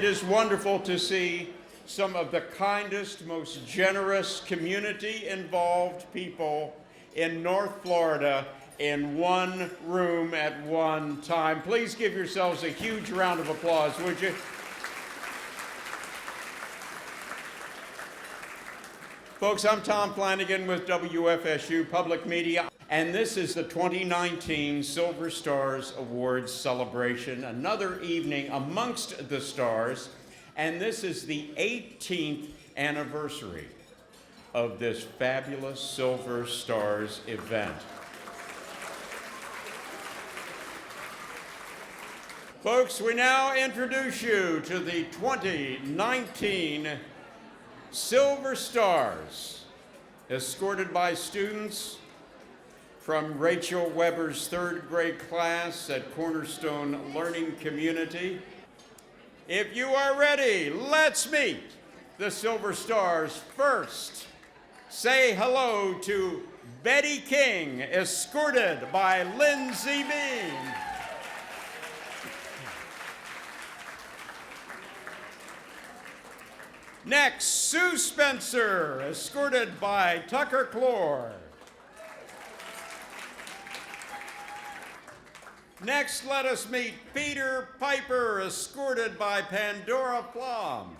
it is wonderful to see some of the kindest, most generous, community-involved people in North Florida in one room at one time. Please give yourselves a huge round of applause, would you? Folks, I'm Tom Flanagan with WFSU Public Media, and this is the 2019 Silver Stars Awards celebration, another evening amongst the stars, and this is the 18th anniversary of this fabulous Silver Stars event. Folks, we now introduce you to the 2019 Silver Stars, escorted by students from Rachel Weber's third grade class at Cornerstone Learning Community. If you are ready, let's meet the Silver Stars. First, say hello to Betty King, escorted by Lindsay Bean. Next, Sue Spencer, escorted by Tucker Clore. Next, let us meet Peter Piper, escorted by Pandora Plum.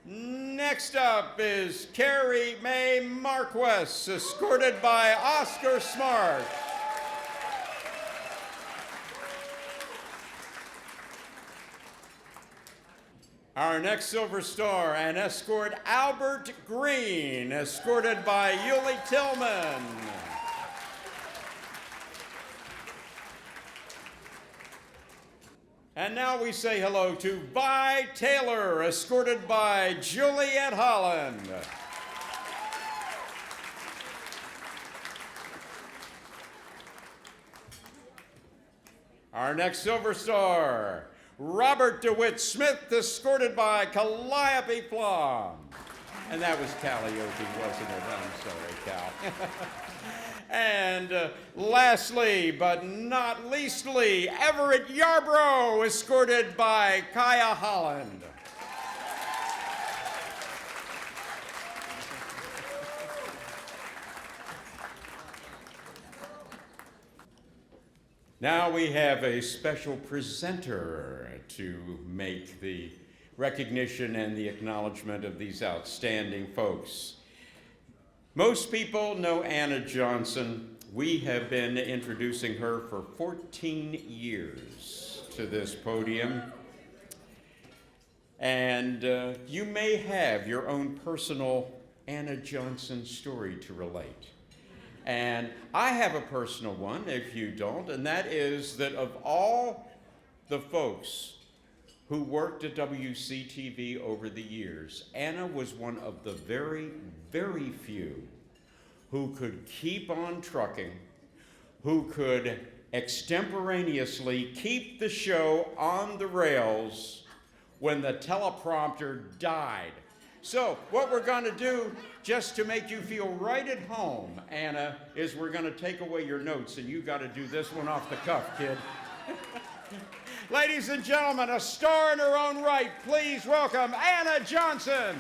Next up is Carriemae Marquess, escorted by Oscar Smart. Our next Silver Star and escort Albert Green, escorted by Yuli Tillman. And now we say hello to Vi Taylor, escorted by Juliet Holland. Our next Silver Star, Robert DeWitt Smith, escorted by Calliope Plum. And that was Calliope, wasn't it? I'm sorry, Cal. And lastly, but not leastly, Everett Yarbrough, escorted by Kaya Holland. Now we have a special presenter to make the recognition and the acknowledgement of these outstanding folks. Most people know Anna Johnson. We have been introducing her for 14 years to this podium. And you may have your own personal Anna Johnson story to relate. And I have a personal one, if you don't, and that is that of all the folks who worked at WCTV over the years, Anna was one of the very, very few who could keep on trucking, who could extemporaneously keep the show on the rails when the teleprompter died. So what we're going to do, just to make you feel right at home, Anna, is we're going to take away your notes, and you got to do this one off the cuff, kid. Ladies and gentlemen, a star in her own right, please welcome Anna Johnson.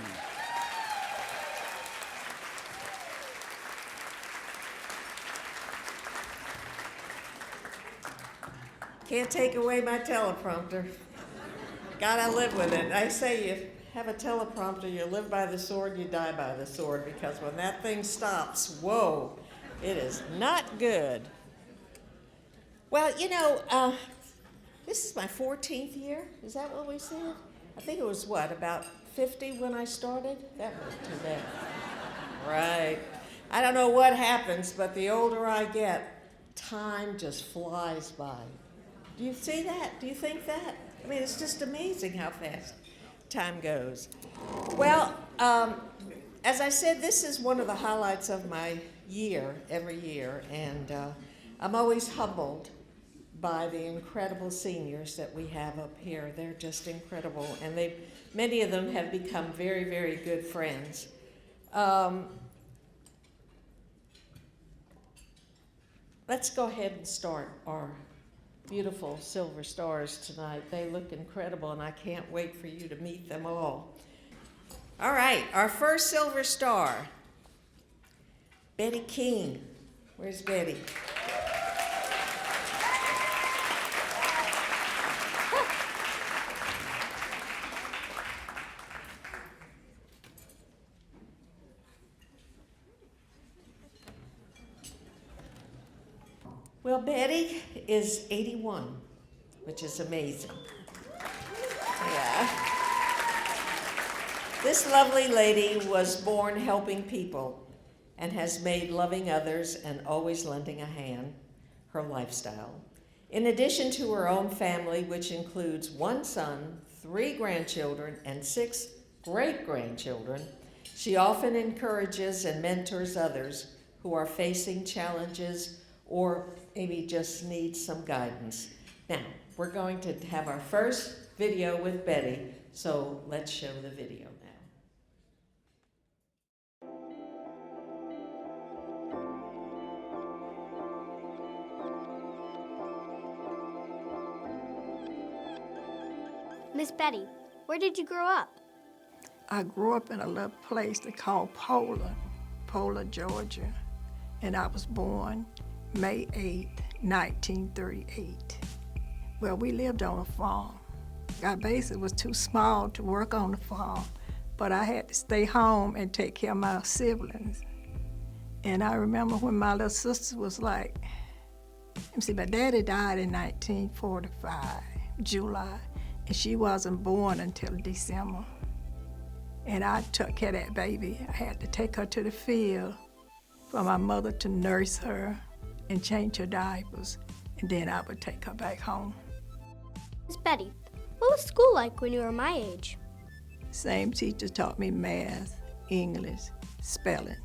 Can't take away my teleprompter. Gotta live with it. I say you have a teleprompter, you live by the sword, you die by the sword, because when that thing stops, whoa, it is not good. Well, you know, this is my 14th year. Is that what we said? I think it was, what, about 50 when I started? That wasn't too bad. Right. I don't know what happens, but the older I get, time just flies by. Do you see that? Do you think that? I mean, it's just amazing how fast time goes. Well, as I said, this is one of the highlights of my year, every year, and I'm always humbled by the incredible seniors that we have up here. They're just incredible, and many of them have become very, very good friends. Let's go ahead and start our beautiful Silver Stars tonight. They look incredible, and I can't wait for you to meet them all. All right, our first Silver Star, Betty King. Where's Betty? Well, Betty is 81, which is amazing. Yeah. This lovely lady was born helping people and has made loving others and always lending a hand her lifestyle. In addition to her own family, which includes 1 son, 3 grandchildren, and 6 great-grandchildren, she often encourages and mentors others who are facing challenges or maybe just need some guidance. Now, we're going to have our first video with Betty, so let's show the video now. Miss Betty, where did you grow up? I grew up in a little place they call Pola, Georgia, and I was born May 8th, 1938. Well, we lived on a farm. Our base was too small to work on the farm, but I had to stay home and take care of my siblings. And I remember when my little sister was like, my daddy died in 1945, July, and she wasn't born until December. And I took care of that baby. I had to take her to the field for my mother to nurse her and change her diapers, and then I would take her back home. Miss Betty, what was school like when you were my age? Same teacher taught me math, English, spelling.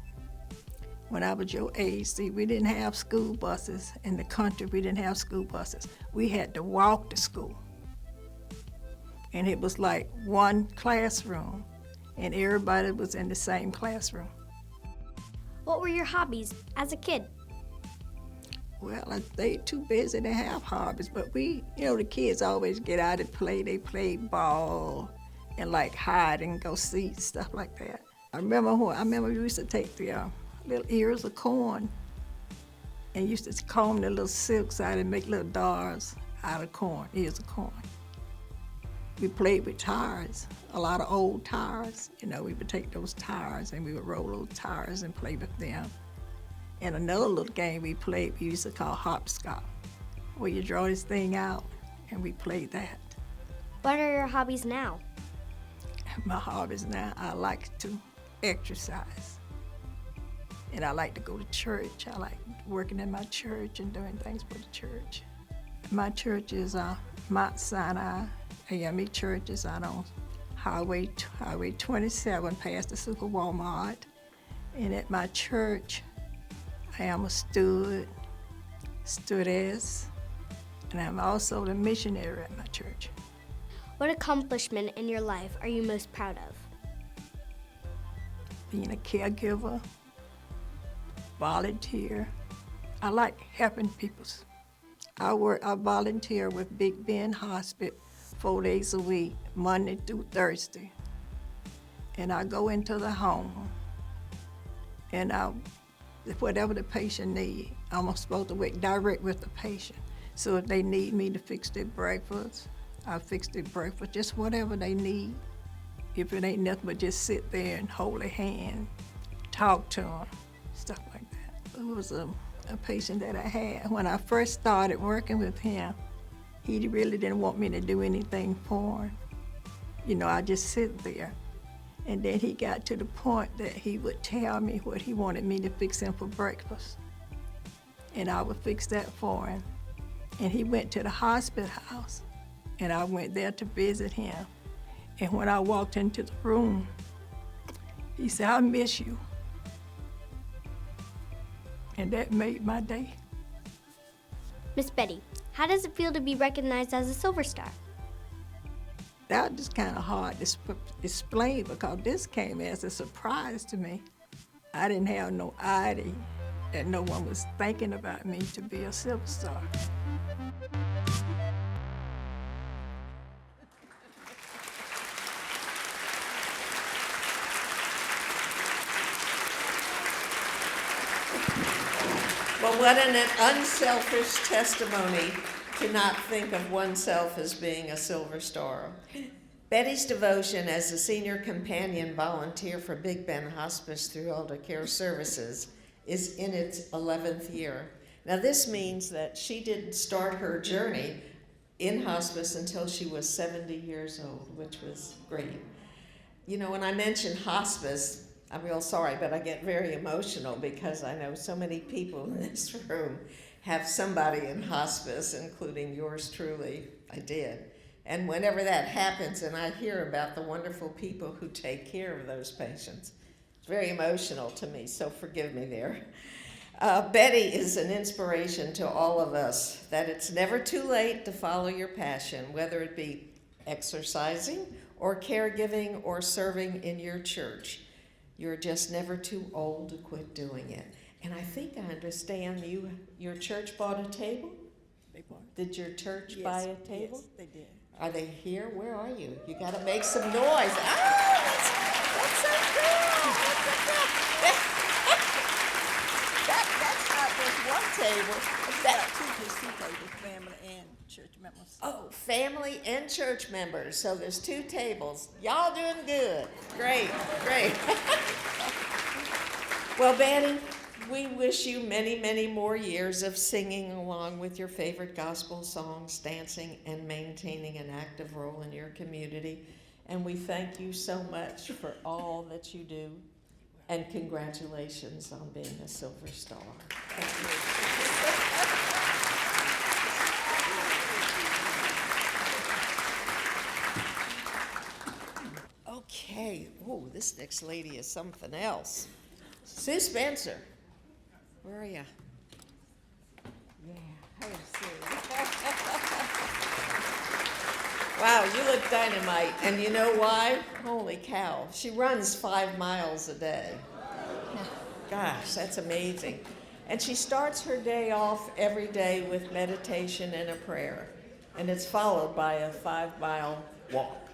When I was your age, see, we didn't have school buses. In the country, we didn't have school buses. We had to walk to school. And it was like one classroom, and everybody was in the same classroom. What were your hobbies as a kid? Well, they too busy to have hobbies, but we, the kids always get out and play. They played ball and like hide and go seek, stuff like that. I remember we used to take the little ears of corn and used to comb the little silks out and make little darts out of corn, ears of corn. We played with tires, a lot of old tires. We would take those tires and we would roll those tires and play with them. And another little game we played, we used to call hopscotch, where you draw this thing out, and we played that. What are your hobbies now? My hobbies now, I like to exercise. And I like to go to church. I like working in my church and doing things for the church. My church is Mount Sinai AME Church is out on Highway 27 past the Super Walmart. And at my church, I am a stewardess, and I'm also the missionary at my church. What accomplishment in your life are you most proud of? Being a caregiver, volunteer. I like helping people. I volunteer with Big Ben Hospital 4 days a week, Monday through Thursday. And I go into the home, and whatever the patient needs, I'm supposed to work direct with the patient. So if they need me to fix their breakfast, I fix their breakfast, just whatever they need. If it ain't nothing but just sit there and hold their hand, talk to them, stuff like that. It was a patient that I had. When I first started working with him, he really didn't want me to do anything for him. I just sit there. And then he got to the point that he would tell me what he wanted me to fix him for breakfast. And I would fix that for him. And he went to the hospital house, and I went there to visit him. And when I walked into the room, he said, "I miss you." And that made my day. Miss Betty, how does it feel to be recognized as a Silver Star? That was just kind of hard to explain because this came as a surprise to me. I didn't have no ID. that no one was thinking about me to be a Silver Star. Well, what an unselfish testimony to not think of oneself as being a Silver Star. Betty's devotion as a senior companion volunteer for Big Bend Hospice through Elder Care Services is in its 11th year. Now, this means that she didn't start her journey in hospice until she was 70 years old, which was great. You know, when I mention hospice, I'm real sorry, but I get very emotional because I know so many people in this room have somebody in hospice, including yours truly. I did. And whenever that happens and I hear about the wonderful people who take care of those patients, it's very emotional to me, so forgive me there. Betty is an inspiration to all of us that it's never too late to follow your passion, whether it be exercising or caregiving or serving in your church. You're just never too old to quit doing it. And I think I understand your church bought a table? They bought. Did your church buy a table? Yes, they did. Are they here? Where are you? You got to make some noise. That's so cool. That's not just one table. That's two PC tables, family and church members. Oh, family and church members. So there's two tables. Y'all doing good. Great, great. Well, Betty, we wish you many, many more years of singing along with your favorite gospel songs, dancing, and maintaining an active role in your community. And we thank you so much for all that you do. And congratulations on being a Silver Star. Thank you. Okay, oh, this next lady is something else. Sue Spencer, where are you? Yeah, hey, Sue. Wow, you look dynamite, and you know why? Holy cow, she runs 5 miles a day. Gosh, that's amazing. And she starts her day off every day with meditation and a prayer, and it's followed by a 5-mile walk.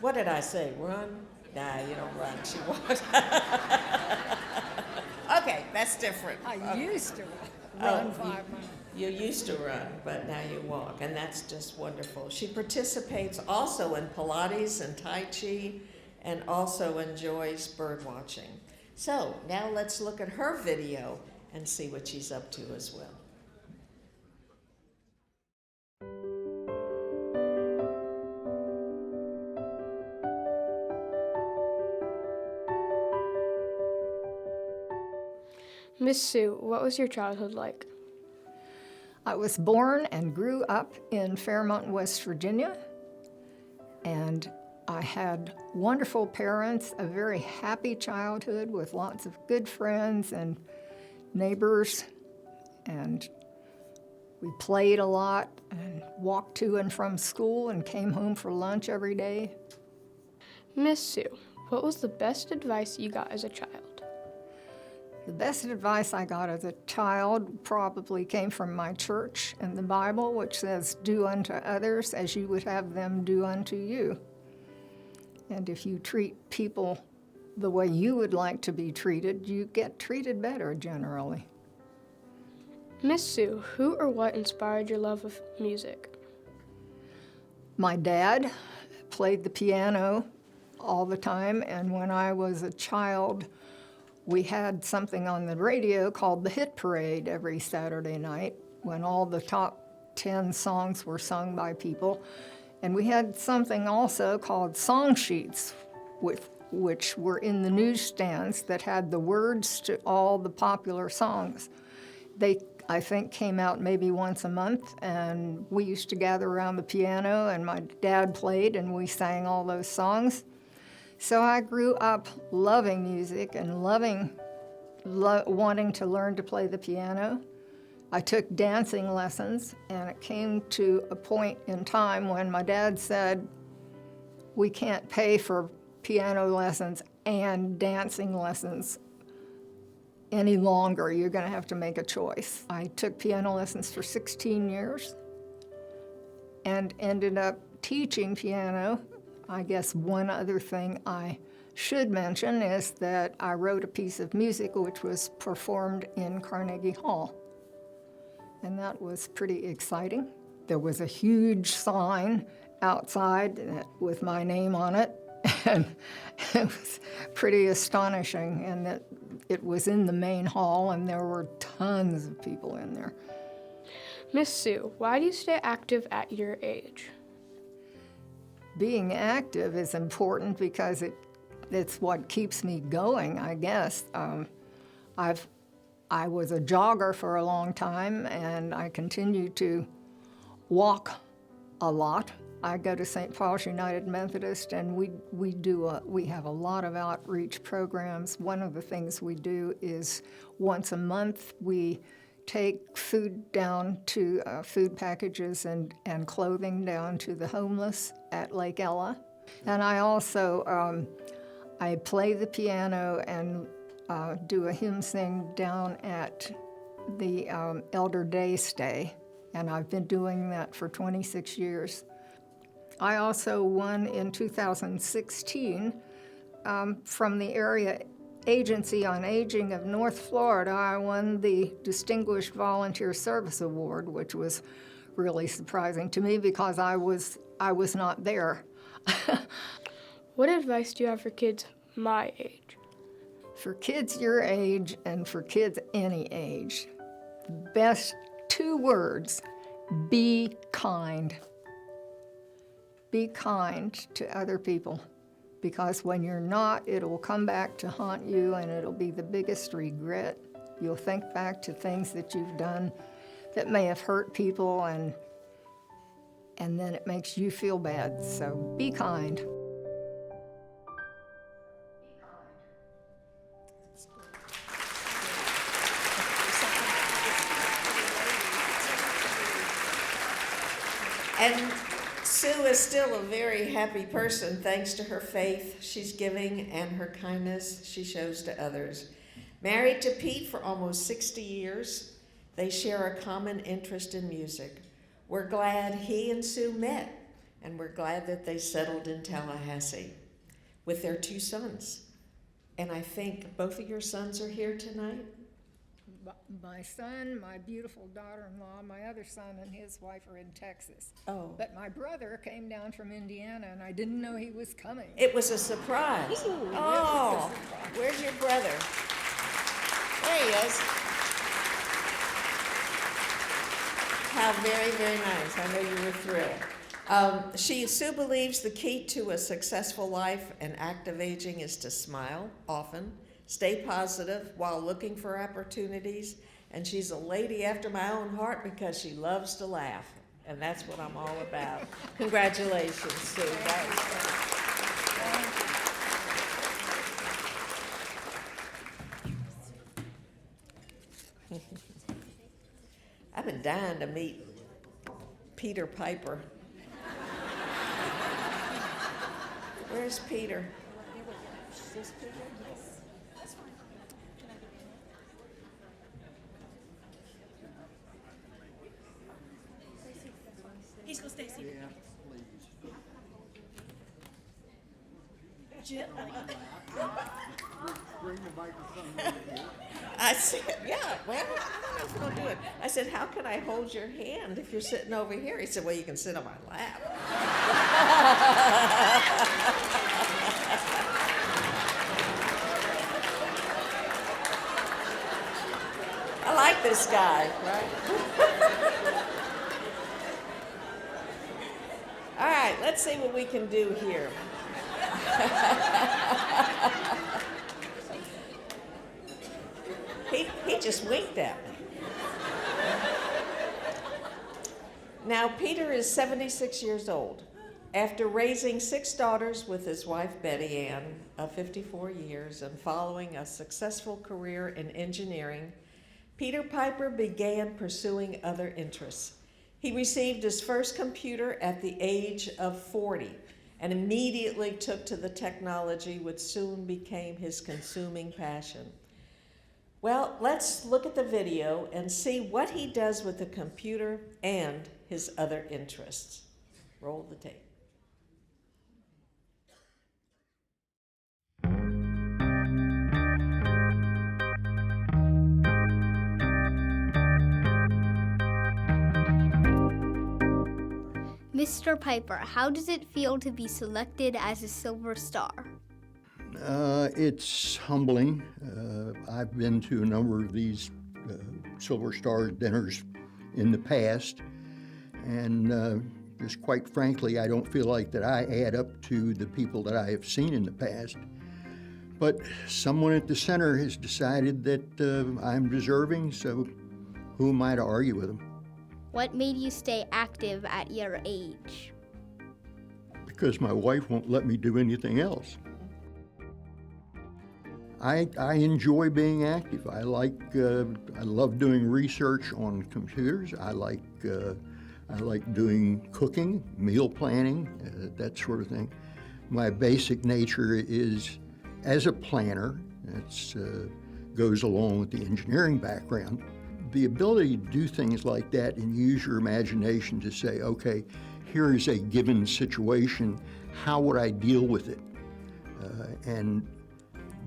What did I say, run? Nah, you don't run, she walks. Okay, that's different. I used to run run 5 miles. You used to run, but now you walk, and that's just wonderful. She participates also in Pilates and Tai Chi, and also enjoys bird watching. So now let's look at her video and see what she's up to as well. Miss Sue, what was your childhood like? I was born and grew up in Fairmont, West Virginia, and I had wonderful parents, a very happy childhood with lots of good friends and neighbors, and we played a lot and walked to and from school and came home for lunch every day. Miss Sue, what was the best advice you got as a child? The best advice I got as a child probably came from my church and the Bible, which says, "Do unto others as you would have them do unto you." And if you treat people the way you would like to be treated, you get treated better generally. Miss Sue, who or what inspired your love of music? My dad played the piano all the time, and when I was a child, we had something on the radio called the Hit Parade every Saturday night when all the top 10 songs were sung by people. And we had something also called song sheets, which were in the newsstands that had the words to all the popular songs. They, I think, came out maybe once a month, and we used to gather around the piano, and my dad played, and we sang all those songs. So I grew up loving music and wanting to learn to play the piano. I took dancing lessons, and it came to a point in time when my dad said, "We can't pay for piano lessons and dancing lessons any longer. You're going to have to make a choice. I took piano lessons for 16 years and ended up teaching piano. I guess one other thing I should mention is that I wrote a piece of music which was performed in Carnegie Hall, and that was pretty exciting. There was a huge sign outside with my name on it, and it was pretty astonishing, and that it was in the main hall, and there were tons of people in there. Miss Sue, why do you stay active at your age? Being active is important because it's what keeps me going, I guess. I was a jogger for a long time, and I continue to walk a lot. I go to St. Paul's United Methodist, and we have a lot of outreach programs. One of the things we do is once a month we take food down to food packages and clothing down to the homeless at Lake Ella. And I also I play the piano and do a hymn sing down at the Elder Day Stay, and I've been doing that for 26 years. I also won in 2016 from the Area Agency on Aging of North Florida. I won the Distinguished Volunteer Service Award, which was really surprising to me because I was not there. What advice do you have for kids my age? For kids your age and for kids any age, the best 2 words: be kind. Be kind to other people, because when you're not, it'll come back to haunt you, and it'll be the biggest regret. You'll think back to things that you've done that may have hurt people, and then it makes you feel bad. So be kind. And Sue is still a very happy person thanks to her faith she's giving and her kindness she shows to others. Married to Pete for almost 60 years, they share a common interest in music. We're glad he and Sue met, and we're glad that they settled in Tallahassee with their 2 sons. And I think both of your sons are here tonight? My son, my beautiful daughter-in-law, my other son and his wife are in Texas. Oh. But my brother came down from Indiana, and I didn't know he was coming. It was a surprise. Oh, where's your brother? There he is. How very, very nice. I know you were thrilled. Sue believes the key to a successful life and active aging is to smile often, stay positive while looking for opportunities, and she's a lady after my own heart because she loves to laugh, and that's what I'm all about. Congratulations, Sue. I've been dying to meet Peter Piper. Where's Peter? He's gonna stay seated. Gently. I said, yeah, well, I don't know if we're gonna do it. I said, how can I hold your hand if you're sitting over here? He said, well, you can sit on my lap. I like this guy, right? All right, let's see what we can do here. He just winked at me. Now, Peter is 76 years old. After raising 6 daughters with his wife Betty Ann of 54 years and following a successful career in engineering, Peter Piper began pursuing other interests. He received his first computer at the age of 40 and immediately took to the technology, which soon became his consuming passion. Well, let's look at the video and see what he does with the computer and his other interests. Roll the tape. Mr. Piper, how does it feel to be selected as a Silver Star? It's humbling. I've been to a number of these Silver Star dinners in the past, and just quite frankly, I don't feel like that I add up to the people that I have seen in the past. But someone at the center has decided that I'm deserving, so who am I to argue with them? What made you stay active at your age? Because my wife won't let me do anything else. I enjoy being active. I love doing research on computers. I like doing cooking, meal planning, that sort of thing. My basic nature is as a planner. That goes along with the engineering background. The ability to do things like that and use your imagination to say, okay, here is a given situation, how would I deal with it? And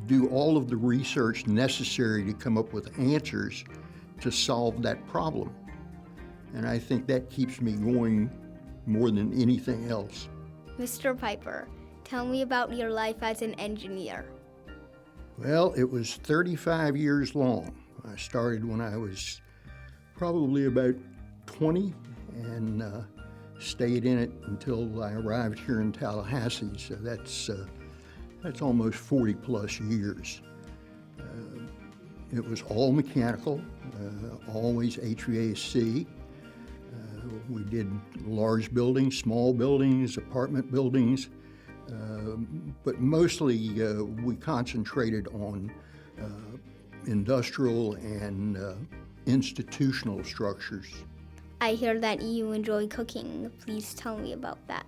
do all of the research necessary to come up with answers to solve that problem. And I think that keeps me going more than anything else. Mr. Piper, tell me about your life as an engineer. Well, it was 35 years long. I started when I was probably about 20 and stayed in it until I arrived here in Tallahassee. So that's almost 40 plus years. It was all mechanical, always HVAC. We did large buildings, small buildings, apartment buildings, but mostly we concentrated on industrial and institutional structures. I hear that you enjoy cooking. Please tell me about that.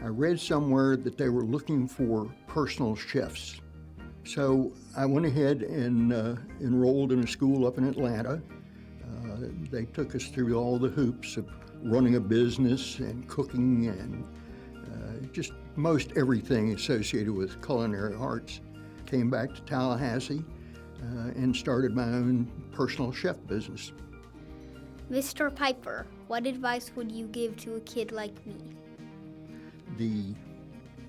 I read somewhere that they were looking for personal chefs. So I went ahead and enrolled in a school up in Atlanta. They took us through all the hoops of running a business and cooking and just most everything associated with culinary arts. Came back to Tallahassee and started my own personal chef business. Mr. Piper, what advice would you give to a kid like me? The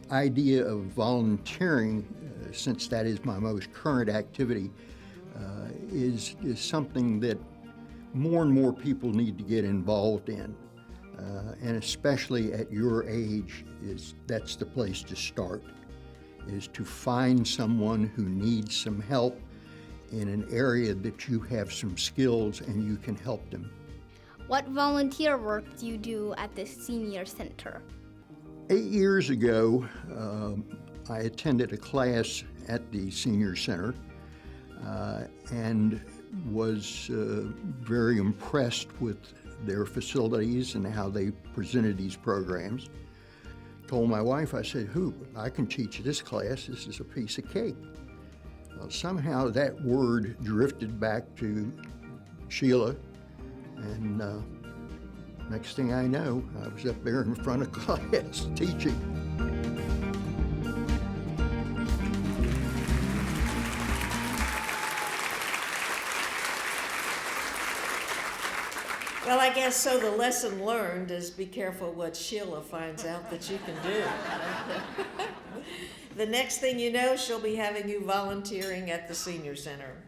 idea of volunteering, since that is my most current activity, is something that more and more people need to get involved in. And especially at your age, that's the place to start, is to find someone who needs some help in an area that you have some skills and you can help them. What volunteer work do you do at the Senior Center? 8 years ago, I attended a class at the Senior Center and was very impressed with their facilities and how they presented these programs. Told my wife, I said, I can teach you this class. This is a piece of cake. Well, somehow that word drifted back to Sheila, and next thing I know, I was up there in front of class teaching. Well, I guess so the lesson learned is be careful what Sheila finds out that you can do. The next thing you know, she'll be having you volunteering at the Senior Center.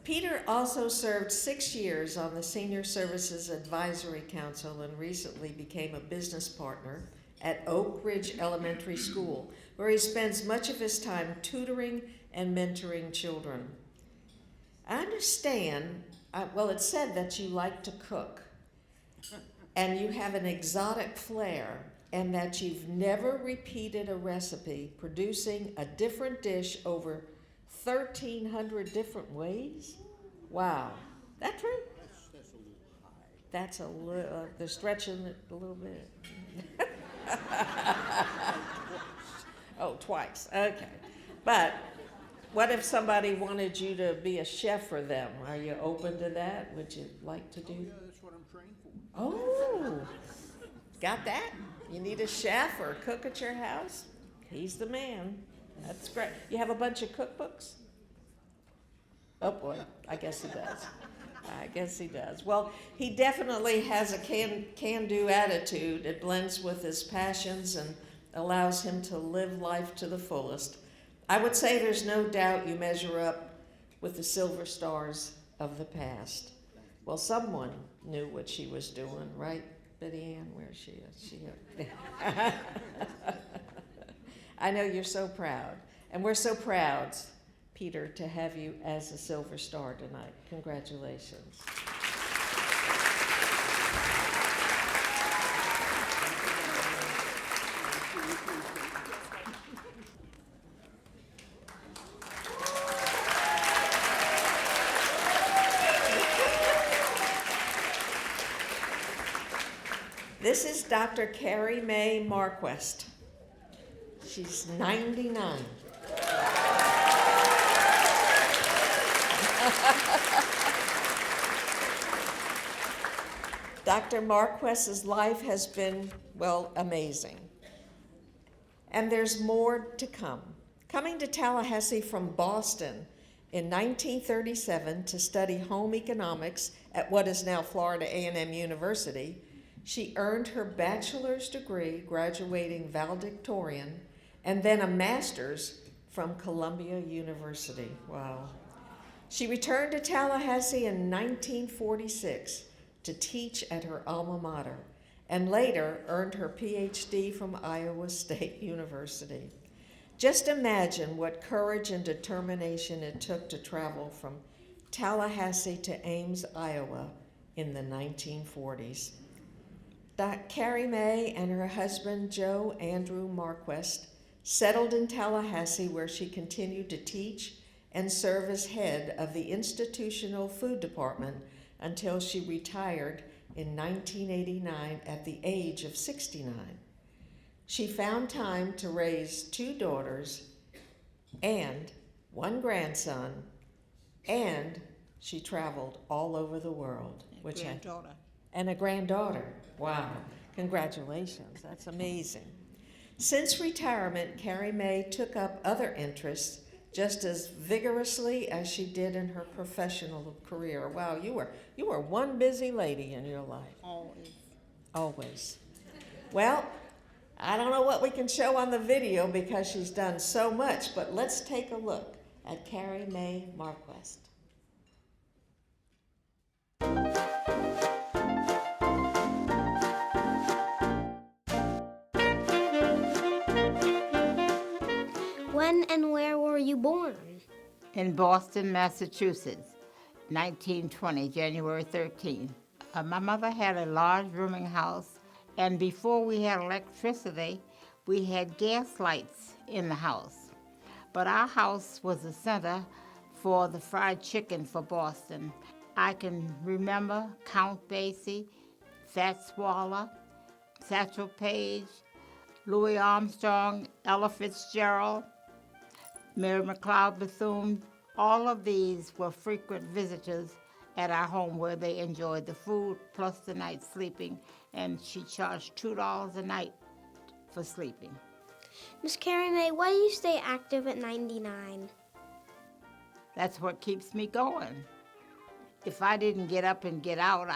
Peter also served 6 years on the Senior Services Advisory Council and recently became a business partner at Oak Ridge Elementary School, where he spends much of his time tutoring and mentoring children. I understand, it's said that you like to cook and you have an exotic flair and that you've never repeated a recipe, producing a different dish over 1,300 different ways? Wow. That true? That's a little, they're stretching it a little bit. Oh, twice, okay. But What if somebody wanted you to be a chef for them? Are you open to that? Would you like to do? Yeah, that's what I'm trained for. Oh, got that? You need a chef or a cook at your house? He's the man. That's great. You have a bunch of cookbooks? Oh boy, I guess he does. I guess he does. Well, he definitely has a can-do attitude. It blends with his passions and allows him to live life to the fullest. I would say there's no doubt you measure up with the Silver Stars of the past. Well, someone knew what she was doing, right, Betty Ann? Where is she? I know you're so proud. And we're so proud, Peter, to have you as a Silver Star tonight. Congratulations. This is Dr. Carriemae Marquess. She's 99. Dr. Marquess's life has been, well, amazing. And there's more to come. Coming to Tallahassee from Boston in 1937 to study home economics at what is now Florida A&M University, she earned her bachelor's degree, graduating valedictorian, and then a master's from Columbia University. Wow. She returned to Tallahassee in 1946 to teach at her alma mater, and later earned her Ph.D. from Iowa State University. Just imagine what courage and determination it took to travel from Tallahassee to Ames, Iowa in the 1940s. Carriemae and her husband, Joe Andrew Marquess, settled in Tallahassee, where she continued to teach and serve as head of the institutional food department until she retired in 1989 at the age of 69. She found time to raise 2 daughters and 1 grandson, and she traveled all over the world. And a granddaughter. Wow. Congratulations. That's amazing. Since retirement, Carriemae took up other interests just as vigorously as she did in her professional career. Wow, you were one busy lady in your life. Always. Well, I don't know what we can show on the video because she's done so much, but let's take a look at Carriemae Marquess. When and where were you born? In Boston, Massachusetts, 1920, January 13. My mother had a large rooming house, and before we had electricity, we had gas lights in the house. But our house was the center for the fried chicken for Boston. I can remember Count Basie, Fat Swallow, Satchel Paige, Louis Armstrong, Ella Fitzgerald, Mary McLeod Bethune. All of these were frequent visitors at our home where they enjoyed the food plus the night sleeping, and she charged $2 a night for sleeping. Miss Carriemae, why do you stay active at 99? That's what keeps me going. If I didn't get up and get out,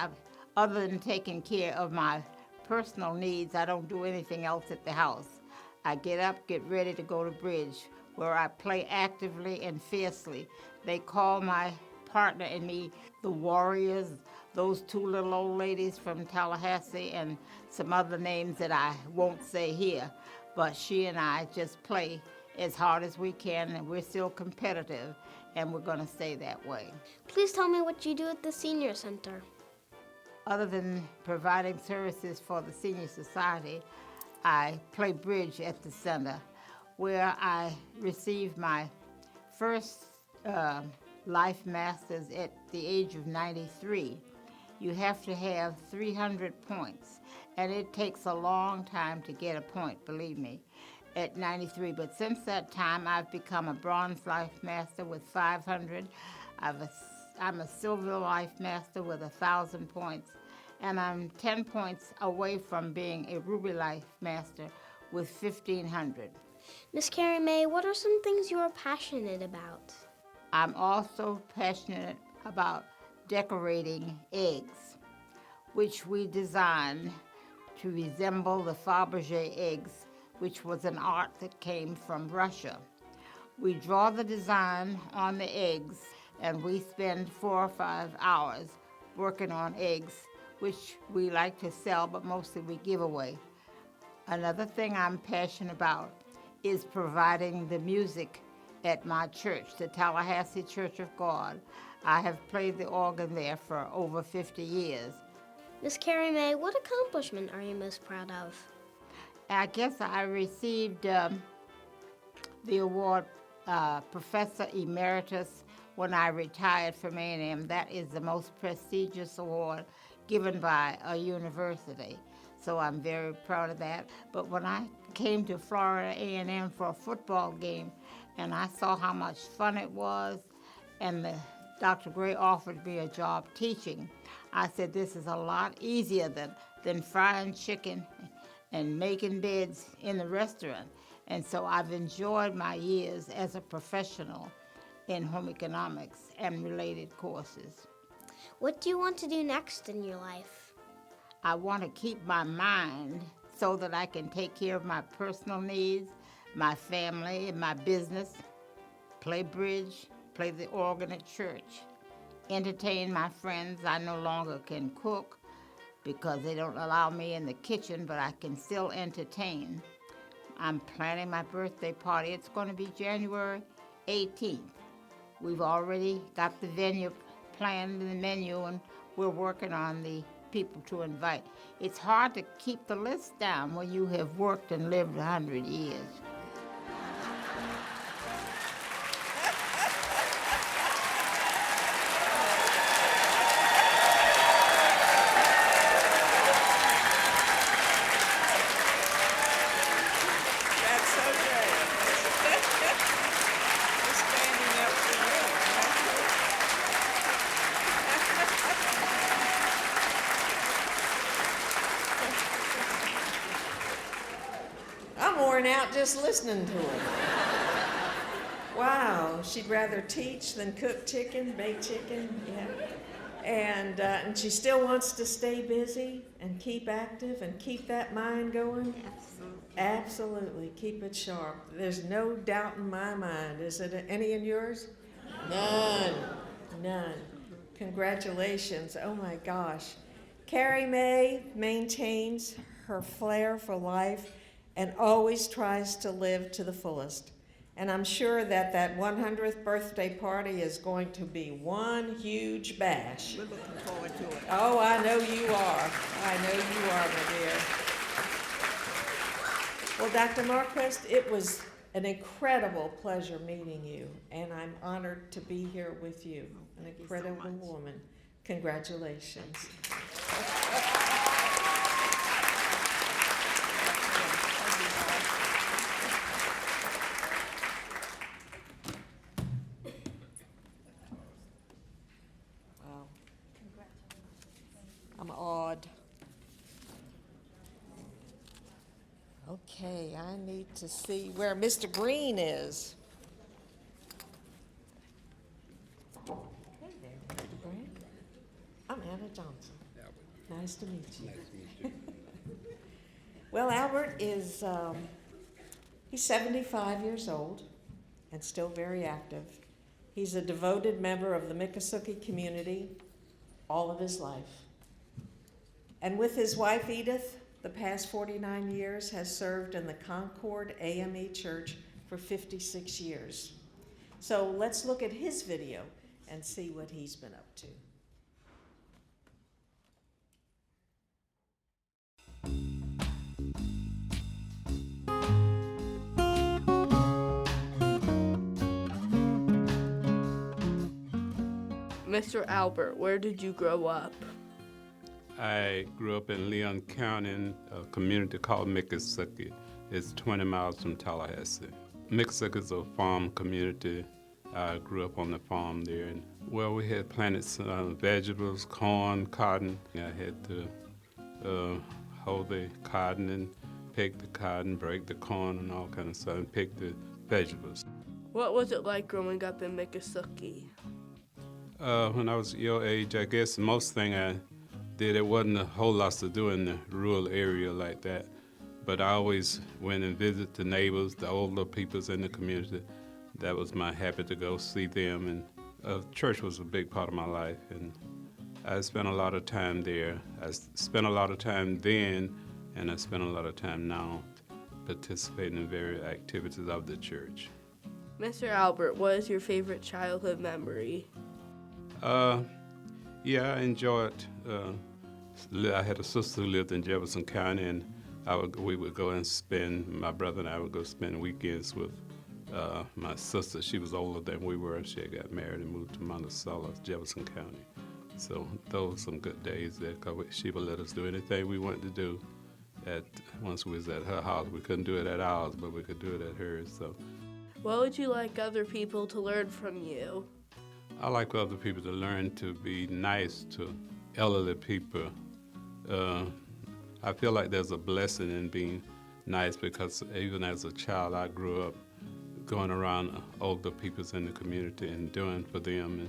other than taking care of my personal needs, I don't do anything else at the house. I get up, get ready to go to bridge, where I play actively and fiercely. They call my partner and me the Warriors, those 2 little old ladies from Tallahassee, and some other names that I won't say here. But she and I just play as hard as we can, and we're still competitive, and we're going to stay that way. Please tell me what you do at the Senior Center. Other than providing services for the Senior Society, I play bridge at the center, where I received my first Life Masters at the age of 93. You have to have 300 points, and it takes a long time to get a point, believe me. at 93. But since that time, I've become a Bronze Life Master with 500. I'm a Silver Life Master with 1,000 points. And I'm 10 points away from being a Ruby Life Master with 1,500. Miss Carriemae, what are some things you are passionate about? I'm also passionate about decorating eggs, which we designed to resemble the Fabergé eggs, which was an art that came from Russia. We draw the design on the eggs, and we spend 4 or 5 hours working on eggs, which we like to sell, but mostly we give away. Another thing I'm passionate about is providing the music at my church, the Tallahassee Church of God. I have played the organ there for over 50 years. Miss Carriemae, what accomplishment are you most proud of? I guess I received the award Professor Emeritus when I retired from A&M. That is the most prestigious award given by a university. So I'm very proud of that. But when I came to Florida A&M for a football game, and I saw how much fun it was, and Dr. Gray offered me a job teaching, I said, this is a lot easier than frying chicken and making beds in the restaurant. And so I've enjoyed my years as a professional in home economics and related courses. What do you want to do next in your life? I want to keep my mind so that I can take care of my personal needs, my family, and my business, play bridge, play the organ at church, entertain my friends. I no longer can cook because they don't allow me in the kitchen, but I can still entertain. I'm planning my birthday party. It's going to be January 18th. We've already got the venue planned and the menu, and we're working on the people to invite. It's hard to keep the list down when you have worked and lived 100 years. That's so great. Just standing up for you. I'm worn out just listening to her. Wow, she'd rather teach than cook chicken, bake chicken, yeah. And she still wants to stay busy and keep active and keep that mind going. Absolutely. Absolutely, keep it sharp. There's no doubt in my mind. Is it any in yours? None, none. Congratulations, oh my gosh. Carriemae maintains her flair for life and always tries to live to the fullest. And I'm sure that 100th birthday party is going to be one huge bash. We're looking forward to it. Oh, I know you are. I know you are, my dear. Well, Dr. Marquess, it was an incredible pleasure meeting you, and I'm honored to be here with you. An incredible woman. Congratulations. Wow. I'm awed. Okay, I need to see where Mr. Green is. Hey there, Mr. Green. I'm Anna Johnson. Nice to meet you. Nice to meet you. Well, Albert is, he's 75 years old and still very active. He's a devoted member of the Miccosukee community all of his life. And with his wife, Edith, the past 49 years has served in the Concord AME Church for 56 years. So let's look at his video and see what he's been up to. Mr. Albert, where did you grow up? I grew up in Leon County, a community called Miccosukee. It's 20 miles from Tallahassee. Mixon is a farm community. I grew up on the farm there. And, well, we had planted some vegetables, corn, cotton. I had to hoe the cotton and pick the cotton, break the corn and all kind of stuff, and pick the vegetables. What was it like growing up in Miccosukee? When I was your age, I guess most thing I did, it wasn't a whole lot to do in the rural area like that. But I always went and visited the neighbors, the older peoples in the community. That was my habit to go see them. And church was a big part of my life. And I spent a lot of time there. I spent a lot of time then, and I spend a lot of time now participating in various activities of the church. Mr. Albert, what is your favorite childhood memory? Yeah, I enjoyed. I had a sister who lived in Jefferson County, and we would go and my brother and I would go spend weekends with my sister. She was older than we were. She had got married and moved to Monticello, Jefferson County. So those were some good days there, because she would let us do anything we wanted to do. Once we was at her house, we couldn't do it at ours, but we could do it at hers. So, what would you like other people to learn from you? I like other people to learn to be nice to elderly people. I feel like there's a blessing in being nice, because even as a child, I grew up going around older people in the community and doing for them,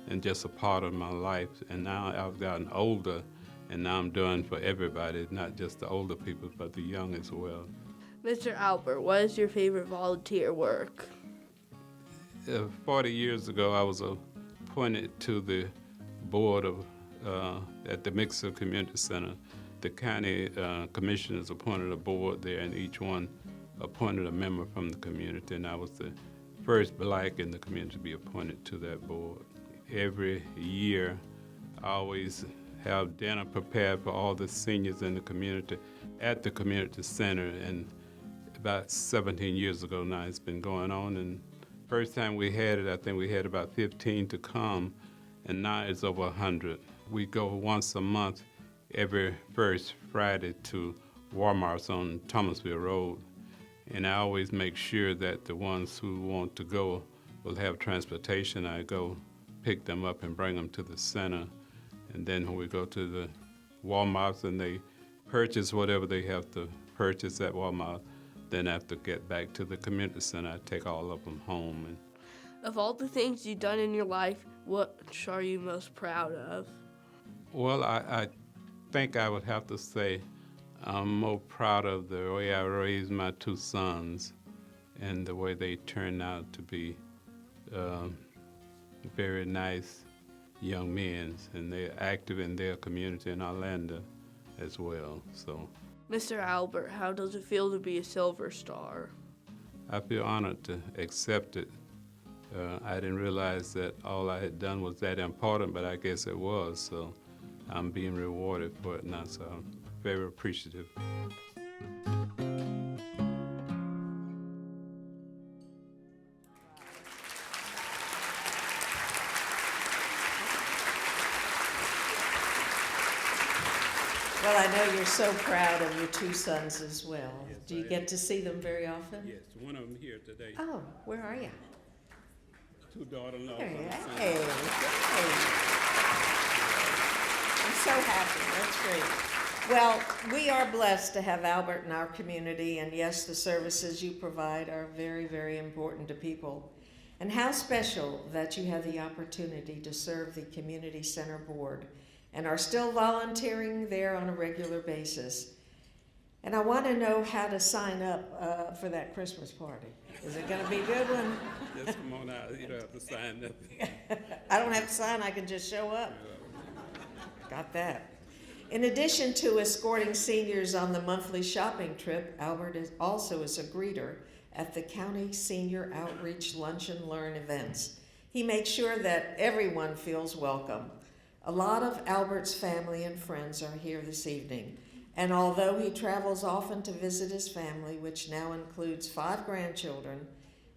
and just a part of my life. And now I've gotten older, and now I'm doing for everybody, not just the older people, but the young as well. Mr. Albert, what is your favorite volunteer work? 40 years ago, I was appointed to the board at the Mixon Community Center. The county commissioners appointed a board there, and each one appointed a member from the community, and I was the first black in the community to be appointed to that board. Every year, I always have dinner prepared for all the seniors in the community at the community center, and about 17 years ago now it's been going on, and first time we had it, I think we had about 15 to come, and now it's over 100. We go once a month, every first Friday, to Walmart's on Thomasville Road, and I always make sure that the ones who want to go will have transportation. I go pick them up and bring them to the center, and then when we go to the Walmart's and they purchase whatever they have to purchase at Walmart, then after get back to the community center, I take all of them home. And of all the things you've done in your life, which are you most proud of? Well, I think I would have to say I'm more proud of the way I raised my two sons and the way they turned out to be very nice young men, and they're active in their community in Orlando as well. So, Mr. Albert, how does it feel to be a Silver Star? I feel honored to accept it. I didn't realize that all I had done was that important, but I guess it was, so I'm being rewarded for it now, so I'm very appreciative. Well, I know you're so proud of your two sons as well. Yes, Do you get to see them very often? Yes, one of them here today. Oh, where are you? Two daughter-in-laws. Hey, hey. I'm so happy. That's great. Well, we are blessed to have Albert in our community, and yes, the services you provide are very, very important to people. And how special that you have the opportunity to serve the Community Center Board and are still volunteering there on a regular basis. And I want to know how to sign up for that Christmas party. Is it going to be a good one? Just come on out. You don't have to sign nothing. I don't have to sign. I can just show up. Got that. In addition to escorting seniors on the monthly shopping trip, Albert is a greeter at the County Senior Outreach Lunch and Learn events. He makes sure that everyone feels welcome. A lot of Albert's family and friends are here this evening, and although he travels often to visit his family, which now includes 5 grandchildren,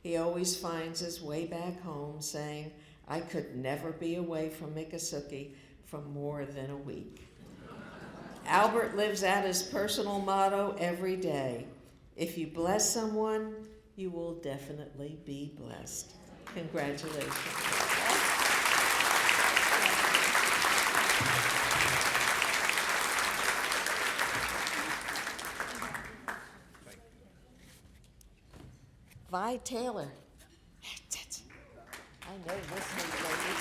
he always finds his way back home saying, "I could never be away from Miccosukee for more than a week." Albert lives out his personal motto every day: If you bless someone, you will definitely be blessed. Congratulations. Vi Taylor. I know this new lady.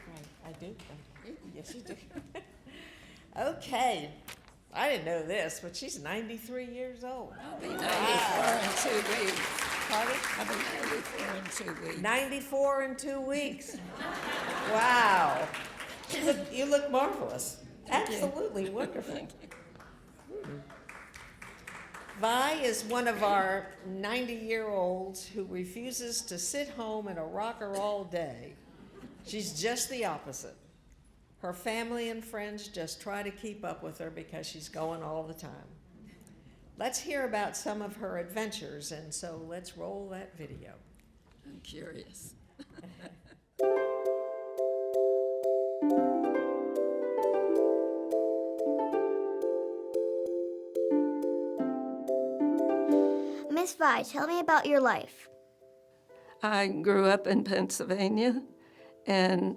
Right, I do. Yes, you do. Okay. I didn't know this, but she's 93 years old. I'll be 94 in 2 weeks. Pardon? I'll be 94 in 2 weeks. 94 in 2 weeks. Wow. You look marvelous. Absolutely wonderful. Vi is one of our 90-year-olds who refuses to sit home in a rocker all day. She's just the opposite. Her family and friends just try to keep up with her because she's going all the time. Let's hear about some of her adventures, and so let's roll that video. I'm curious. Miss Vi, tell me about your life. I grew up in Pennsylvania, and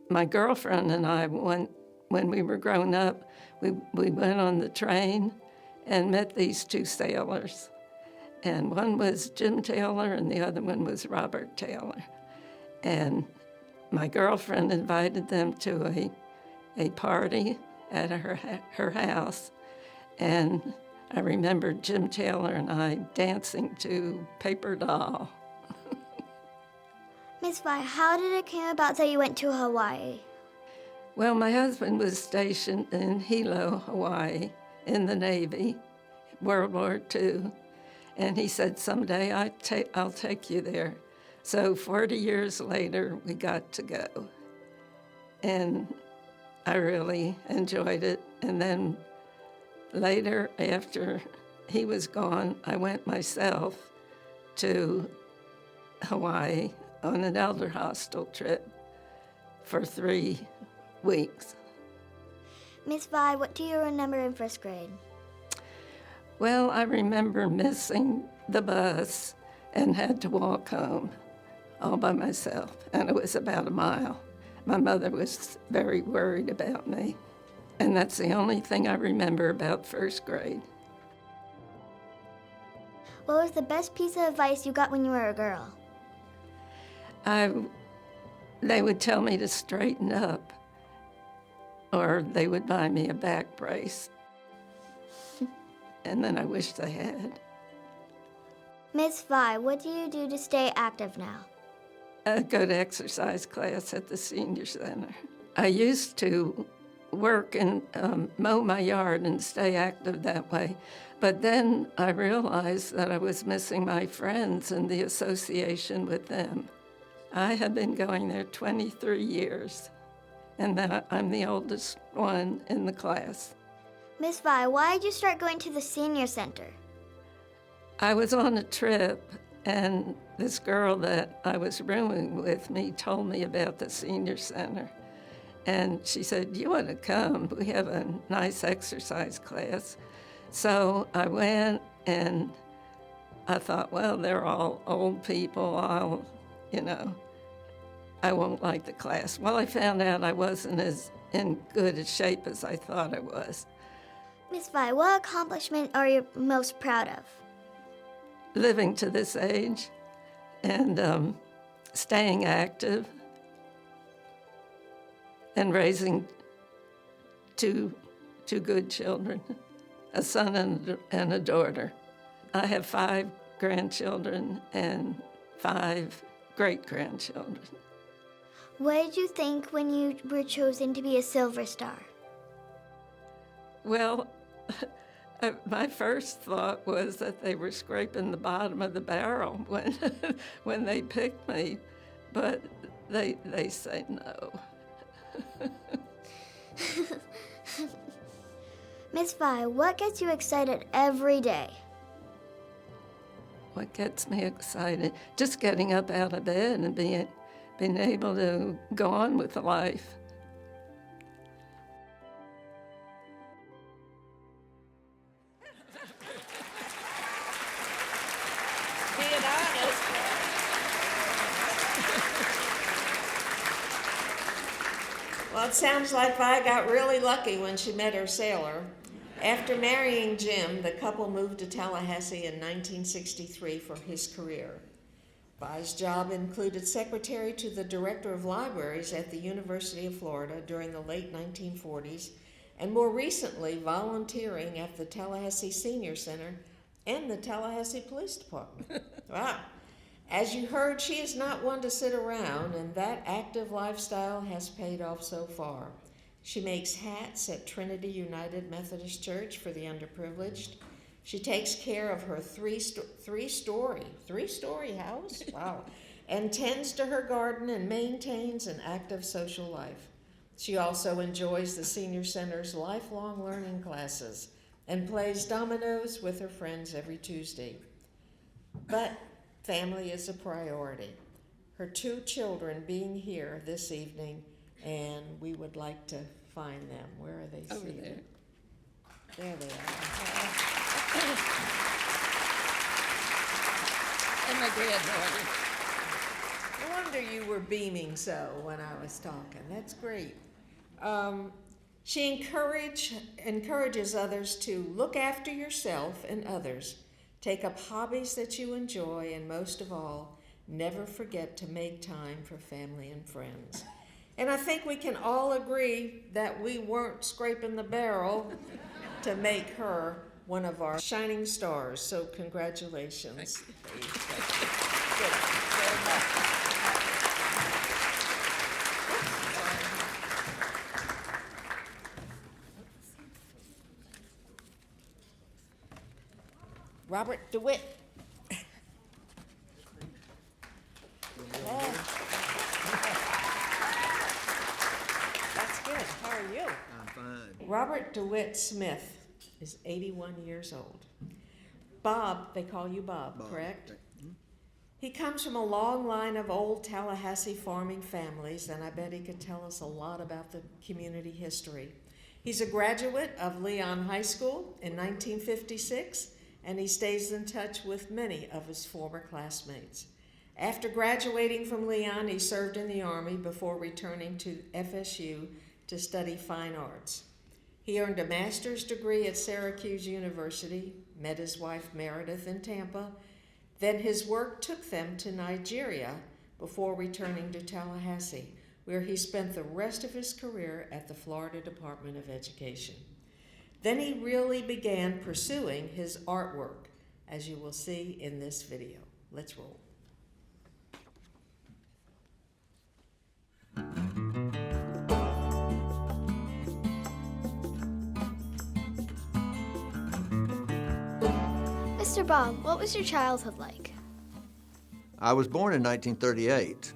my girlfriend and I, when we were growing up, we went on the train and met these two sailors. And one was Jim Taylor and the other one was Robert Taylor. And my girlfriend invited them to a party at her house. And I remember Jim Taylor and I dancing to Paper Doll. Miss Vi, how did it come about that you went to Hawaii? Well, my husband was stationed in Hilo, Hawaii, in the Navy, World War II. And he said, someday I'll take you there. So 40 years later, we got to go. And I really enjoyed it. And then later, after he was gone, I went myself to Hawaii on an elder hostel trip for 3 weeks. Miss Vi, what do you remember in first grade? Well, I remember missing the bus and had to walk home all by myself, and it was about a mile. My mother was very worried about me, and that's the only thing I remember about first grade. What was the best piece of advice you got when you were a girl? They would tell me to straighten up, or they would buy me a back brace. And then I wished they had. Miss Vi, what do you do to stay active now? I go to exercise class at the Senior Center. I used to work and mow my yard and stay active that way. But then I realized that I was missing my friends and the association with them. I have been going there 23 years, and that I'm the oldest one in the class. Miss Vi, why did you start going to the Senior Center? I was on a trip, and this girl that I was rooming with me told me about the Senior Center. And she said, you want to come? We have a nice exercise class. So I went, and I thought, well, they're all old people. I won't like the class. Well, I found out I wasn't as in good a shape as I thought I was. Miss Vi, what accomplishment are you most proud of? Living to this age and staying active and raising two good children, a son and a daughter. I have 5 grandchildren and 5 great-grandchildren. What did you think when you were chosen to be a Silver Star? Well, my first thought was that they were scraping the bottom of the barrel when they picked me, but they say no. Miss Vi, what gets you excited every day? What gets me excited? Just getting up out of bed and being able to go on with life. Well, it sounds like Vi got really lucky when she met her sailor. After marrying Jim, the couple moved to Tallahassee in 1963 for his career. Vi's job included secretary to the director of libraries at the University of Florida during the late 1940s, and more recently volunteering at the Tallahassee Senior Center and the Tallahassee Police Department. Wow. As you heard, she is not one to sit around, and that active lifestyle has paid off so far. She makes hats at Trinity United Methodist Church for the underprivileged. She takes care of her three-story house, wow, and tends to her garden and maintains an active social life. She also enjoys the Senior Center's lifelong learning classes and plays dominoes with her friends every Tuesday. But family is a priority. Her 2 children being here this evening, and we would like to find them. Where are they Over seated? there. There they are. And my granddaughter. No wonder you were beaming so when I was talking. That's great. She encourages others to look after yourself and others, take up hobbies that you enjoy, and most of all, never forget to make time for family and friends. And I think we can all agree that we weren't scraping the barrel to make her one of our shining stars. So congratulations. Thank you very much. Robert DeWitt. That's good. How are you? I'm fine. Robert DeWitt Smith is 81 years old. Bob, they call you Bob, correct? He comes from a long line of old Tallahassee farming families, and I bet he could tell us a lot about the community history. He's a graduate of Leon High School in 1956, and he stays in touch with many of his former classmates. After graduating from Leon, he served in the Army before returning to FSU to study fine arts. He earned a master's degree at Syracuse University, met his wife Meredith in Tampa. Then his work took them to Nigeria before returning to Tallahassee, where he spent the rest of his career at the Florida Department of Education. Then he really began pursuing his artwork, as you will see in this video. Let's roll. Mr. Bob, what was your childhood like? I was born in 1938,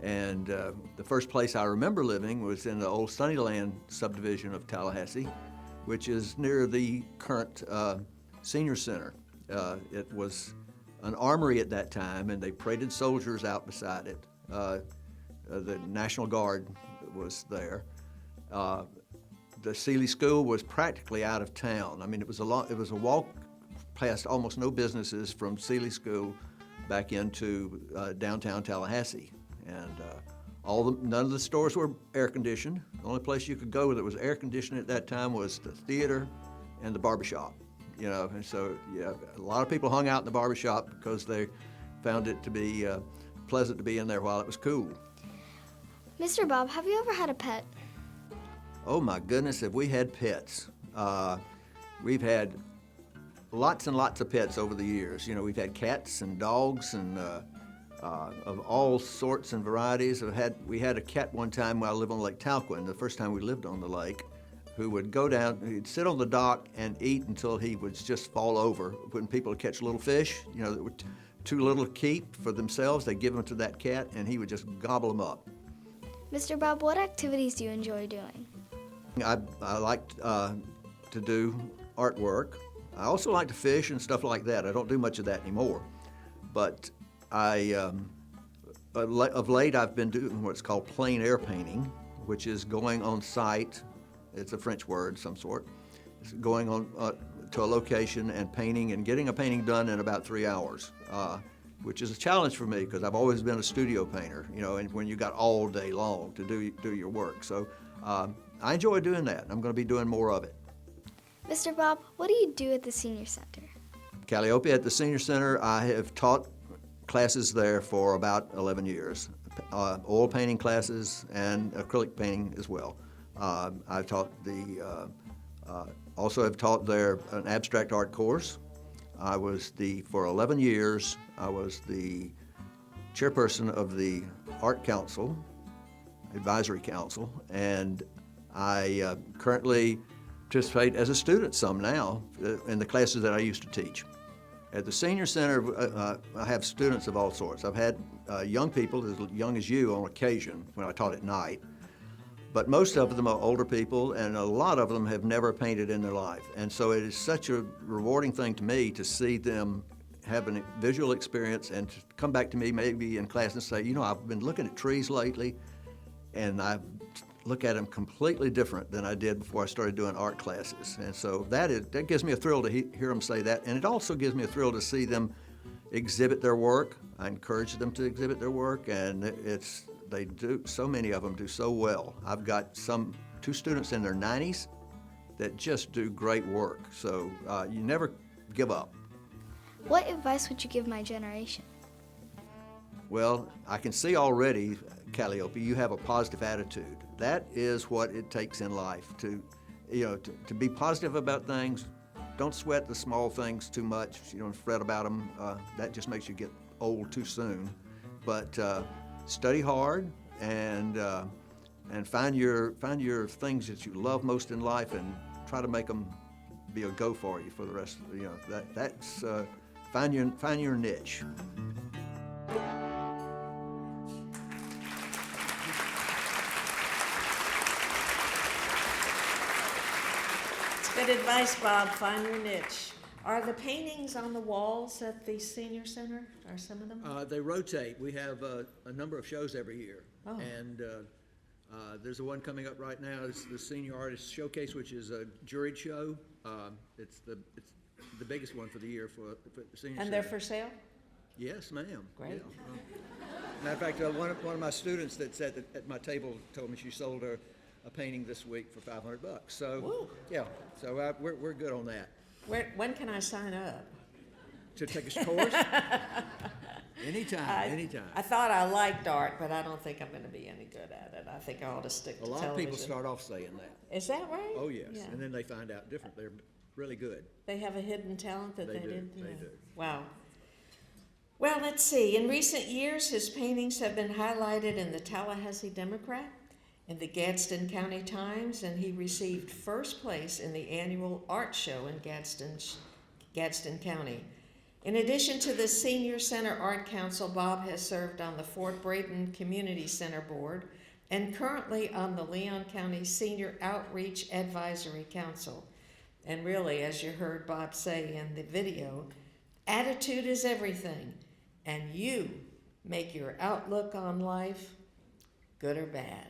and the first place I remember living was in the old Sunnyland subdivision of Tallahassee, which is near the current Senior Center. It was an armory at that time, and they paraded soldiers out beside it. The National Guard was there. The Sealy School was practically out of town. I mean, it was a walk past almost no businesses from Sealy School back into downtown Tallahassee, and none of the stores were air conditioned. The only place you could go that was air conditioned at that time was the theater and the barbershop. You know, and so yeah, a lot of people hung out in the barbershop because they found it to be pleasant to be in there while it was cool. Mr. Bob, have you ever had a pet? Oh my goodness, have we had pets? We've had lots and lots of pets over the years. You know, we've had cats and dogs and of all sorts and varieties. We had a cat one time while I lived on Lake Talquin, the first time we lived on the lake, who would go down, he'd sit on the dock and eat until he would just fall over. When people would catch little fish, you know, that were too little to keep for themselves, they'd give them to that cat and he would just gobble them up. Mr. Bob, what activities do you enjoy doing? I like to do artwork. I also like to fish and stuff like that. I don't do much of that anymore. But of late I've been doing what's called plein air painting, which is going on site. It's a French word, some sort. It's going on to a location and painting and getting a painting done in about 3 hours. which is a challenge for me because I've always been a studio painter, you know, and when you got all day long to do your work. So I enjoy doing that. I'm going to be doing more of it. Mr. Bob, what do you do at the Senior Center? Calliope at the Senior Center, I have taught classes there for about 11 years. Oil painting classes and acrylic painting as well. I've taught also have taught there an abstract art course. For 11 years, I was the chairperson of the Art Council, Advisory Council, and I currently participate as a student some now in the classes that I used to teach. At the Senior Center, I have students of all sorts. I've had young people as young as you on occasion when I taught at night, but most of them are older people, and a lot of them have never painted in their life. And so it is such a rewarding thing to me to see them have a visual experience and to come back to me maybe in class and say, you know, I've been looking at trees lately, and I look at them completely different than I did before I started doing art classes. And so that gives me a thrill to hear them say that, and it also gives me a thrill to see them exhibit their work. I encourage them to exhibit their work, and so many of them do so well. I've got two students in their 90s that just do great work. So you never give up. What advice would you give my generation? Well, I can see already, Calliope, you have a positive attitude. That is what it takes in life, to be positive about things. Don't sweat the small things too much. You don't fret about them. That just makes you get old too soon. But study hard and find your things that you love most in life and try to make them be a go for you for the rest of that's find your niche. Good advice, Bob. Find your niche. Are the paintings on the walls at the Senior Center? Are some of them? They rotate. We have a number of shows every year. Oh. And there's the one coming up right now. It's the Senior Artist Showcase, which is a juried show. It's the biggest one for the year for the Senior Center. And they're for sale? Yes, ma'am. Great. Yeah. Matter of fact, one of my students that's at my table told me she sold a painting this week for $500. So, Woo. Yeah. So we're good on that. When can I sign up? To take a course? Anytime. I thought I liked art, but I don't think I'm going to be any good at it. I think I ought to stick to television. A lot of people start off saying that. Is that right? Oh, yes. Yeah. And then they find out different. They're really good. They have a hidden talent that they didn't know. They do. Wow. Well, let's see. In recent years, his paintings have been highlighted in the Tallahassee Democrat, in the Gadsden County Times, and he received first place in the annual art show in Gadsden County. In addition to the Senior Center Art Council, Bob has served on the Fort Brayton Community Center Board and currently on the Leon County Senior Outreach Advisory Council. And really, as you heard Bob say in the video, attitude is everything, and you make your outlook on life good or bad.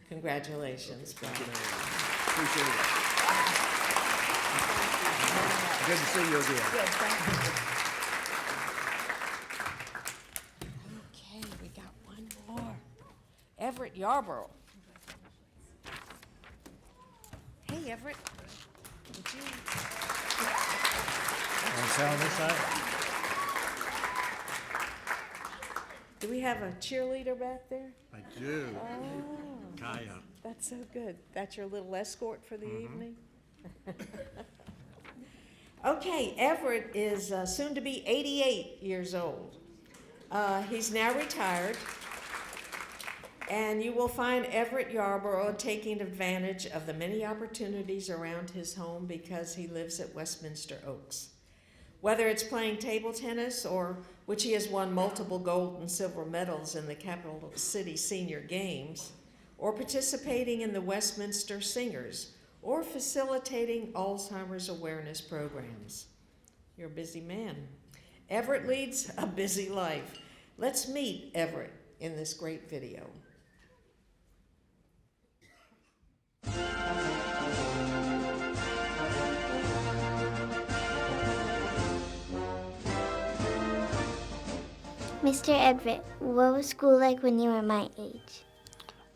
Congratulations, Bob. Appreciate it. Good to see you again. Good, thank you. Okay, we got one more. Everett Yarbrough. Hey, Everett. Would you? Want to sit on this side? Do we have a cheerleader back there? I do. Oh, Kaya. that's so good. That's your little escort for the evening? Okay, Everett is soon to be 88 years old. He's now retired, and you will find Everett Yarbrough taking advantage of the many opportunities around his home because he lives at Westminster Oaks. Whether it's playing table tennis, or which he has won multiple gold and silver medals in the Capital City Senior Games, or participating in the Westminster Singers, or facilitating Alzheimer's awareness programs. You're a busy man. Everett leads a busy life. Let's meet Everett in this great video. Mr. Everett, what was school like when you were my age?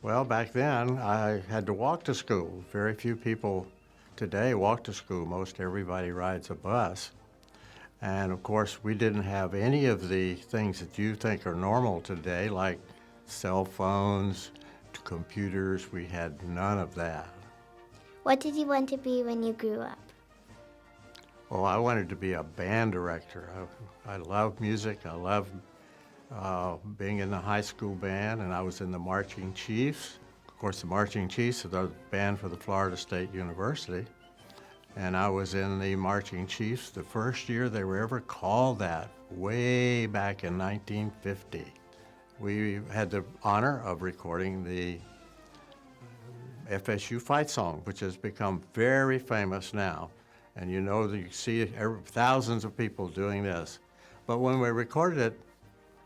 Well, back then, I had to walk to school. Very few people today walk to school. Most everybody rides a bus. And of course, we didn't have any of the things that you think are normal today, like cell phones, computers. We had none of that. What did you want to be when you grew up? Oh, I wanted to be a band director. I love music. I love being in the high school band, and I was in the Marching Chiefs. Of course, the Marching Chiefs are the band for the Florida State University. And I was in the Marching Chiefs the first year they were ever called that, way back in 1950. We had the honor of recording the FSU fight song, which has become very famous now. And you know that you see thousands of people doing this. But when we recorded it,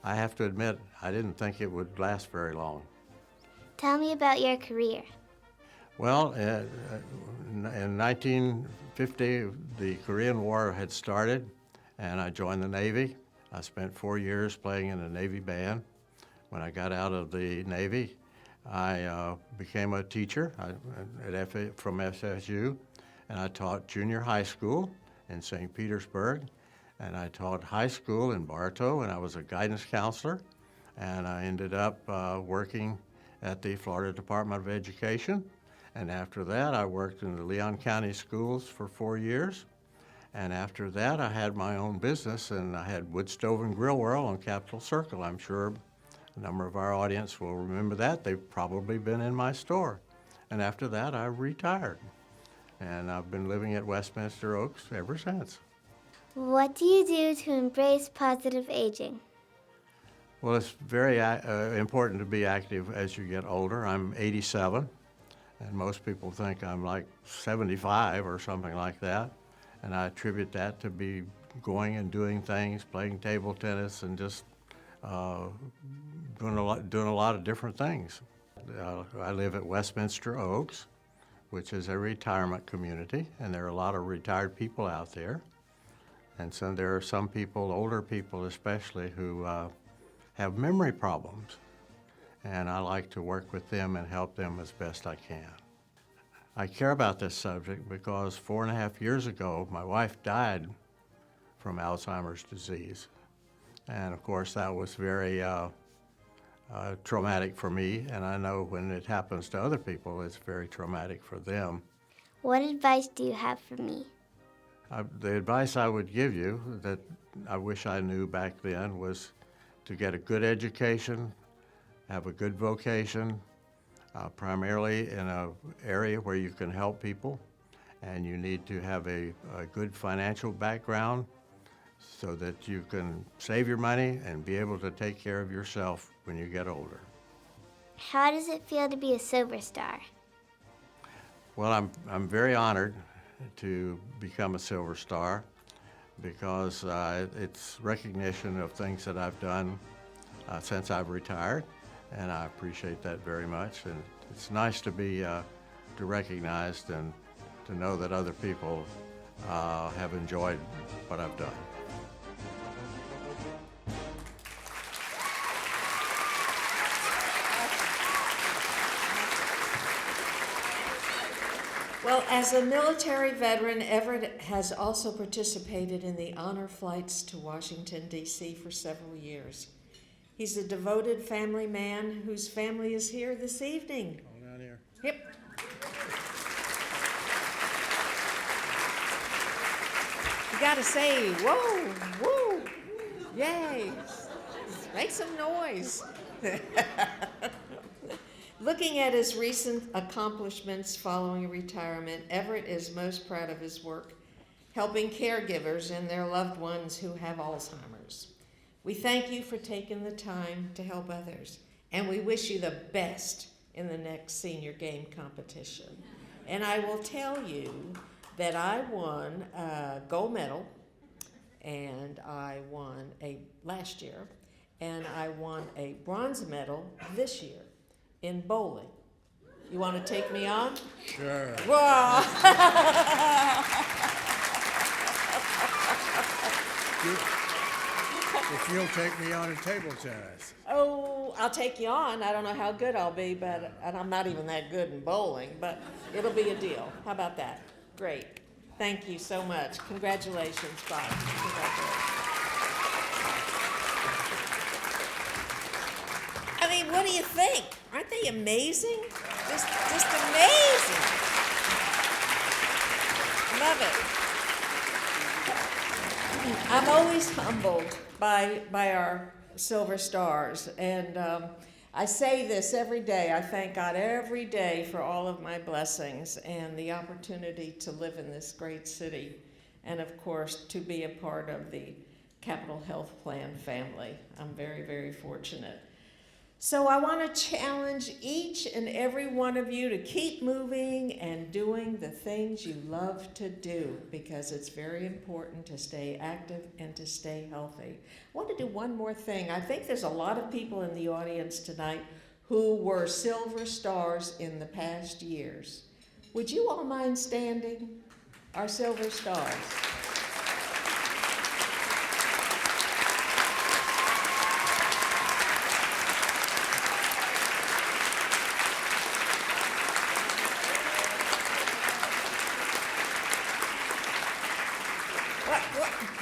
I have to admit, I didn't think it would last very long. Tell me about your career. Well, in 1950, the Korean War had started, and I joined the Navy. I spent 4 years playing in a Navy band. When I got out of the Navy, I became a teacher from FSU, and I taught junior high school in St. Petersburg, and I taught high school in Bartow, and I was a guidance counselor, and I ended up working at the Florida Department of Education. And after that, I worked in the Leon County schools for 4 years. And after that, I had my own business, and I had Wood Stove and Grill World on Capitol Circle. I'm sure a number of our audience will remember that. They've probably been in my store. And after that, I retired. And I've been living at Westminster Oaks ever since. What do you do to embrace positive aging? Well, it's very important to be active as you get older. I'm 87, and most people think I'm like 75 or something like that. And I attribute that to be going and doing things, playing table tennis, and just doing a lot of different things. I live at Westminster Oaks, which is a retirement community, and there are a lot of retired people out there. And so there are some people, older people especially, who have memory problems. And I like to work with them and help them as best I can. I care about this subject because 4.5 years ago, my wife died from Alzheimer's disease. And of course, that was very traumatic for me, and I know when it happens to other people, it's very traumatic for them. What advice do you have for me? The advice I would give you that I wish I knew back then was to get a good education, have a good vocation, primarily in an area where you can help people, and you need to have a good financial background so that you can save your money and be able to take care of yourself when you get older. How does it feel to be a Silver Star? Well, I'm very honored to become a Silver Star because it's recognition of things that I've done since I've retired, and I appreciate that very much. And it's nice to be recognized and to know that other people have enjoyed what I've done. Well, as a military veteran, Everett has also participated in the honor flights to Washington, D.C. for several years. He's a devoted family man whose family is here this evening. Come down here. Yep. You gotta say, whoa, woo, yay. Make some noise. Looking at his recent accomplishments following retirement, Everett is most proud of his work helping caregivers and their loved ones who have Alzheimer's. We thank you for taking the time to help others, and we wish you the best in the next senior game competition. And I will tell you that I won a gold medal, and I won last year, and I won a bronze medal this year in bowling. You want to take me on? Sure. Whoa! if you'll take me on in table tennis. Oh, I'll take you on. I don't know how good I'll be, but and I'm not even that good in bowling, but it'll be a deal. How about that? Great. Thank you so much. Congratulations, Bob. Congratulations. I mean, what do you think? Aren't they amazing? Just amazing. Love it. I'm always humbled by our Silver Stars, and I say this every day. I thank God every day for all of my blessings and the opportunity to live in this great city, and of course to be a part of the Capital Health Plan family. I'm very, very fortunate. So I want to challenge each and every one of you to keep moving and doing the things you love to do, because it's very important to stay active and to stay healthy. I want to do one more thing. I think there's a lot of people in the audience tonight who were Silver Stars in the past years. Would you all mind standing? Our Silver Stars.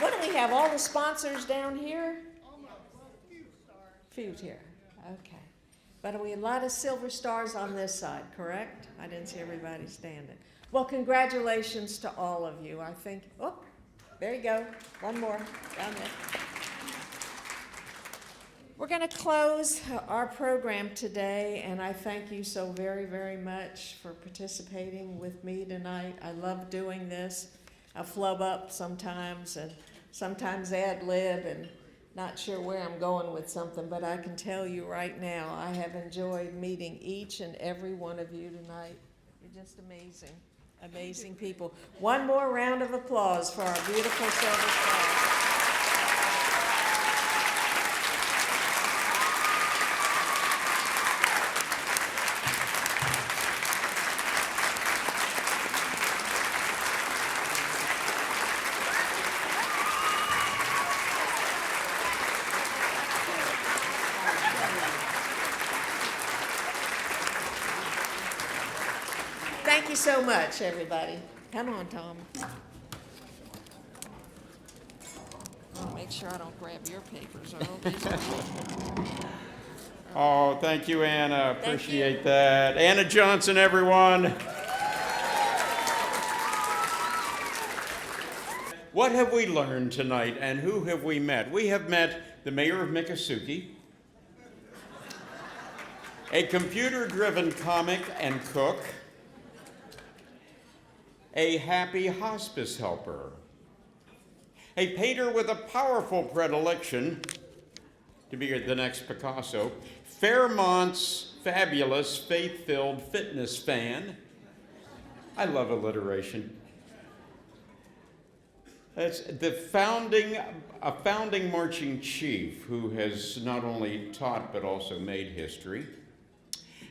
What do we have? All the sponsors down here? Few here. Okay. But we have a lot of Silver Stars on this side, correct? I didn't see everybody standing. Well, congratulations to all of you. I think, oh, there you go. One more down there. We're going to close our program today, and I thank you so very, very much for participating with me tonight. I love doing this. I flub up sometimes and sometimes ad lib and not sure where I'm going with something, but I can tell you right now, I have enjoyed meeting each and every one of you tonight. You're just amazing, amazing people. One more round of applause for our beautiful Silver Stars. Thank you so much, everybody. Come on, Tom. I'll make sure I don't grab your papers. Oh, thank you, Anna. Appreciate that. Anna Johnson, everyone. What have we learned tonight, and who have we met? We have met the mayor of Miccosukee, a computer-driven comic and cook, a happy hospice helper, a painter with a powerful predilection to be the next Picasso, Fairmont's fabulous faith-filled fitness fan. I love alliteration. That's a founding marching chief who has not only taught but also made history,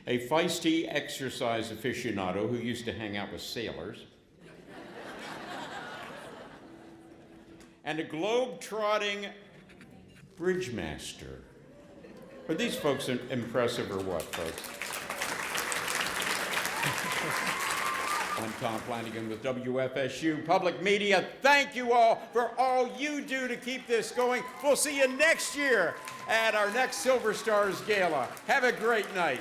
a feisty exercise aficionado who used to hang out with sailors, and a globe-trotting bridge master. Are these folks impressive or what, folks? I'm Tom Flanagan with WFSU Public Media. Thank you all for all you do to keep this going. We'll see you next year at our next Silver Stars Gala. Have a great night.